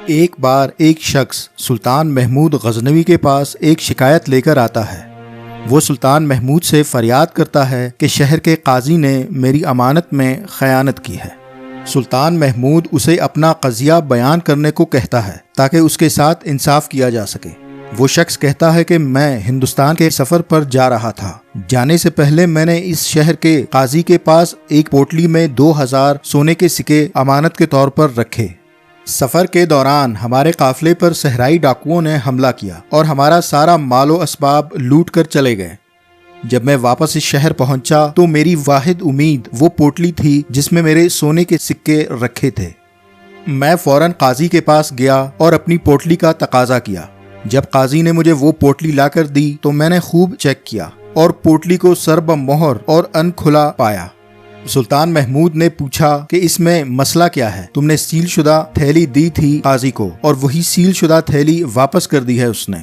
ایک بار ایک شخص سلطان محمود غزنوی کے پاس ایک شکایت لے کر آتا ہے۔ وہ سلطان محمود سے فریاد کرتا ہے کہ شہر کے قاضی نے میری امانت میں خیانت کی ہے۔ سلطان محمود اسے اپنا قضیہ بیان کرنے کو کہتا ہے تاکہ اس کے ساتھ انصاف کیا جا سکے۔ وہ شخص کہتا ہے کہ میں ہندوستان کے سفر پر جا رہا تھا۔ جانے سے پہلے میں نے اس شہر کے قاضی کے پاس ایک پوٹلی میں 2000 سونے کے سکے امانت کے طور پر رکھے۔ سفر کے دوران ہمارے قافلے پر صحرائی ڈاکوؤں نے حملہ کیا اور ہمارا سارا مال و اسباب لوٹ کر چلے گئے۔ جب میں واپس اس شہر پہنچا تو میری واحد امید وہ پوٹلی تھی جس میں میرے سونے کے سکے رکھے تھے۔ میں فوراً قاضی کے پاس گیا اور اپنی پوٹلی کا تقاضا کیا۔ جب قاضی نے مجھے وہ پوٹلی لا کر دی تو میں نے خوب چیک کیا اور پوٹلی کو سرب مہر اور ان کھلا پایا۔ سلطان محمود نے پوچھا کہ اس میں مسئلہ کیا ہے؟ تم نے سیل شدہ تھیلی دی تھی قاضی کو اور وہی سیل شدہ تھیلی واپس کر دی ہے اس نے۔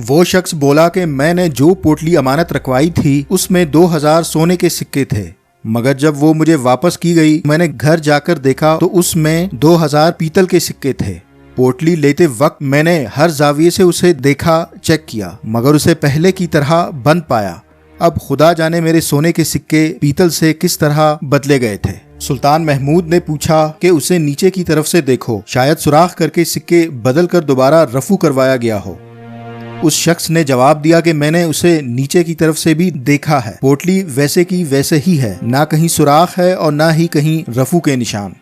وہ شخص بولا کہ میں نے جو پوٹلی امانت رکھوائی تھی اس میں 2000 سونے کے سکے تھے، مگر جب وہ مجھے واپس کی گئی میں نے گھر جا کر دیکھا تو اس میں 2000 پیتل کے سکے تھے۔ پوٹلی لیتے وقت میں نے ہر زاویے سے اسے دیکھا، چیک کیا، مگر اسے پہلے کی طرح بند پایا۔ اب خدا جانے میرے سونے کے سکے پیتل سے کس طرح بدلے گئے تھے۔ سلطان محمود نے پوچھا کہ اسے نیچے کی طرف سے دیکھو، شاید سوراخ کر کے سکے بدل کر دوبارہ رفو کروایا گیا ہو۔ اس شخص نے جواب دیا کہ میں نے اسے نیچے کی طرف سے بھی دیکھا ہے، پوٹلی ویسے کی ویسے ہی ہے، نہ کہیں سوراخ ہے اور نہ ہی کہیں رفو کے نشان۔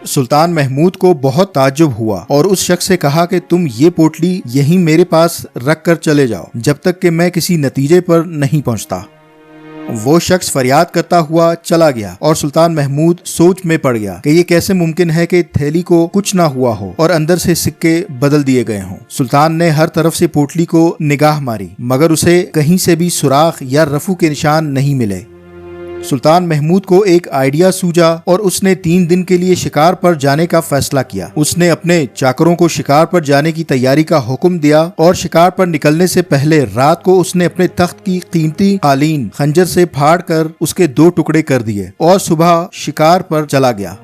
سلطان محمود کو بہت تعجب ہوا اور اس شخص سے کہا کہ تم یہ پوٹلی یہیں میرے پاس رکھ کر چلے جاؤ جب تک کہ میں کسی نتیجے پر نہیں پہنچتا۔ وہ شخص فریاد کرتا ہوا چلا گیا اور سلطان محمود سوچ میں پڑ گیا کہ یہ کیسے ممکن ہے کہ تھیلی کو کچھ نہ ہوا ہو اور اندر سے سکے بدل دیے گئے ہوں۔ سلطان نے ہر طرف سے پوٹلی کو نگاہ ماری مگر اسے کہیں سے بھی سوراخ یا رفو کے نشان نہیں ملے۔ سلطان محمود کو ایک آئیڈیا سوجا اور اس نے 3 دن کے لیے شکار پر جانے کا فیصلہ کیا۔ اس نے اپنے چاکروں کو شکار پر جانے کی تیاری کا حکم دیا اور شکار پر نکلنے سے پہلے رات کو اس نے اپنے تخت کی قیمتی قالین خنجر سے پھاڑ کر اس کے 2 ٹکڑے کر دیے اور صبح شکار پر چلا گیا۔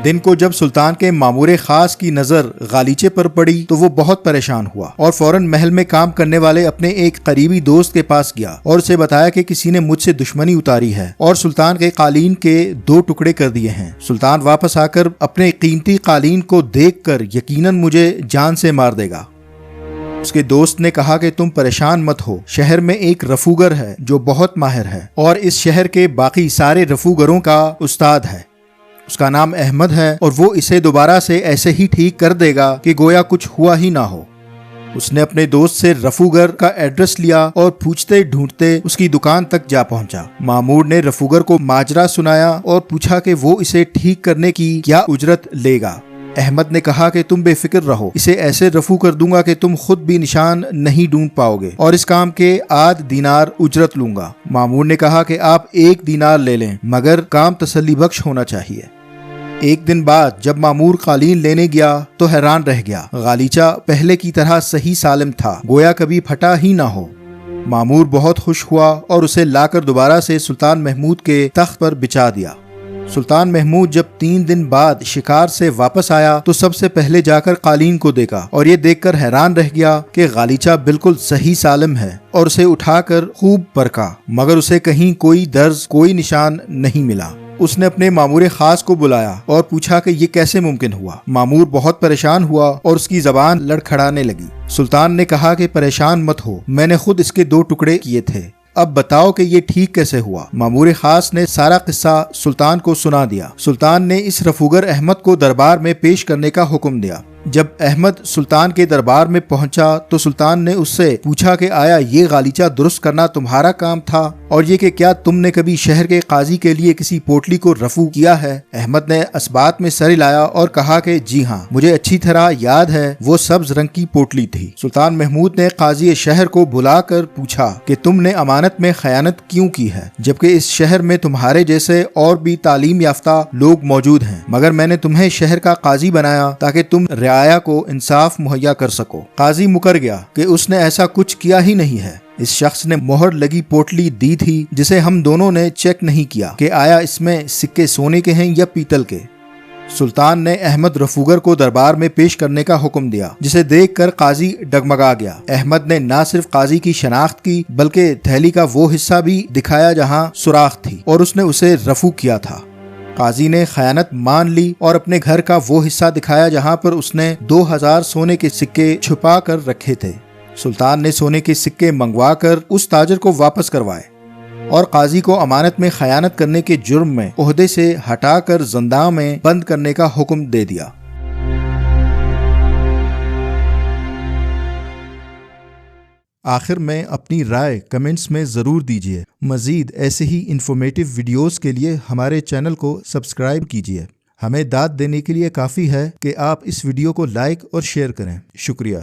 دن کو جب سلطان کے مامور خاص کی نظر غالیچے پر پڑی تو وہ بہت پریشان ہوا اور فوراً محل میں کام کرنے والے اپنے ایک قریبی دوست کے پاس گیا اور اسے بتایا کہ کسی نے مجھ سے دشمنی اتاری ہے اور سلطان کے قالین کے 2 ٹکڑے کر دیے ہیں۔ سلطان واپس آ کر اپنے قیمتی قالین کو دیکھ کر یقیناً مجھے جان سے مار دے گا۔ اس کے دوست نے کہا کہ تم پریشان مت ہو، شہر میں ایک رفوگر ہے جو بہت ماہر ہے اور اس شہر کے باقی سارے رفوگروں کا استاد ہے۔ اس کا نام احمد ہے اور وہ اسے دوبارہ سے ایسے ہی ٹھیک کر دے گا کہ گویا کچھ ہوا ہی نہ ہو۔ اس نے اپنے دوست سے رفوگر کا ایڈریس لیا اور پوچھتے ڈھونڈتے اس کی دکان تک جا پہنچا۔ مامور نے رفوگر کو ماجرا سنایا اور پوچھا کہ وہ اسے ٹھیک کرنے کی کیا اجرت لے گا۔ احمد نے کہا کہ تم بے فکر رہو، اسے ایسے رفو کر دوں گا کہ تم خود بھی نشان نہیں ڈھونڈ پاؤ گے اور اس کام کے 8 دینار اجرت لوں گا۔ مامور نے کہا کہ آپ 1 دینار لے لیں مگر کام تسلی بخش ہونا چاہیے۔ ایک دن بعد جب مامور قالین لینے گیا تو حیران رہ گیا، غالیچہ پہلے کی طرح صحیح سالم تھا، گویا کبھی پھٹا ہی نہ ہو۔ مامور بہت خوش ہوا اور اسے لا کر دوبارہ سے سلطان محمود کے تخت پر بچھا دیا۔ سلطان محمود جب 3 دن بعد شکار سے واپس آیا تو سب سے پہلے جا کر قالین کو دیکھا اور یہ دیکھ کر حیران رہ گیا کہ غالیچہ بالکل صحیح سالم ہے اور اسے اٹھا کر خوب پرکھا مگر اسے کہیں کوئی درز، کوئی نشان نہیں ملا۔ اس نے اپنے مامور خاص کو بلایا اور پوچھا کہ یہ کیسے ممکن ہوا۔ مامور بہت پریشان ہوا اور اس کی زبان لڑکھڑانے لگی۔ سلطان نے کہا کہ پریشان مت ہو، میں نے خود اس کے 2 ٹکڑے کیے تھے، اب بتاؤ کہ یہ ٹھیک کیسے ہوا۔ مامور خاص نے سارا قصہ سلطان کو سنا دیا۔ سلطان نے اس رفوگر احمد کو دربار میں پیش کرنے کا حکم دیا۔ جب احمد سلطان کے دربار میں پہنچا تو سلطان نے اس سے پوچھا کہ آیا یہ غالیچہ درست کرنا تمہارا کام تھا اور یہ کہ کیا تم نے کبھی شہر کے قاضی کے لیے کسی پوٹلی کو رفو کیا ہے؟ احمد نے اسبات میں سر ہلایا اور کہا کہ جی ہاں، مجھے اچھی طرح یاد ہے، وہ سبز رنگ کی پوٹلی تھی۔ سلطان محمود نے قاضی شہر کو بلا کر پوچھا کہ تم نے امانت میں خیانت کیوں کی ہے جبکہ اس شہر میں تمہارے جیسے اور بھی تعلیم یافتہ لوگ موجود ہیں، مگر میں نے تمہیں شہر کا قاضی بنایا تاکہ تم رعایا کو انصاف مہیا کر سکو۔ قاضی مکر گیا کہ اس نے ایسا کچھ کیا ہی نہیں ہے۔ اس شخص نے مہر لگی پوٹلی دی تھی جسے ہم دونوں نے چیک نہیں کیا کہ آیا اس میں سکے سونے کے ہیں یا پیتل کے۔ سلطان نے احمد رفوگر کو دربار میں پیش کرنے کا حکم دیا، جسے دیکھ کر قاضی ڈگمگا گیا۔ احمد نے نہ صرف قاضی کی شناخت کی بلکہ تھیلی کا وہ حصہ بھی دکھایا جہاں سوراخ تھی اور اس نے اسے رفو کیا تھا۔ قاضی نے خیانت مان لی اور اپنے گھر کا وہ حصہ دکھایا جہاں پر اس نے 2000 سونے کے سکے چھپا کر رکھے تھے۔ سلطان نے سونے کے سکے منگوا کر اس تاجر کو واپس کروائے اور قاضی کو امانت میں خیانت کرنے کے جرم میں عہدے سے ہٹا کر زنداں میں بند کرنے کا حکم دے دیا۔ آخر میں اپنی رائے کمنٹس میں ضرور دیجیے۔ مزید ایسے ہی انفارمیٹیو ویڈیوز کے لیے ہمارے چینل کو سبسکرائب کیجیے۔ ہمیں داد دینے کے لیے کافی ہے کہ آپ اس ویڈیو کو لائک اور شیئر کریں۔ شکریہ۔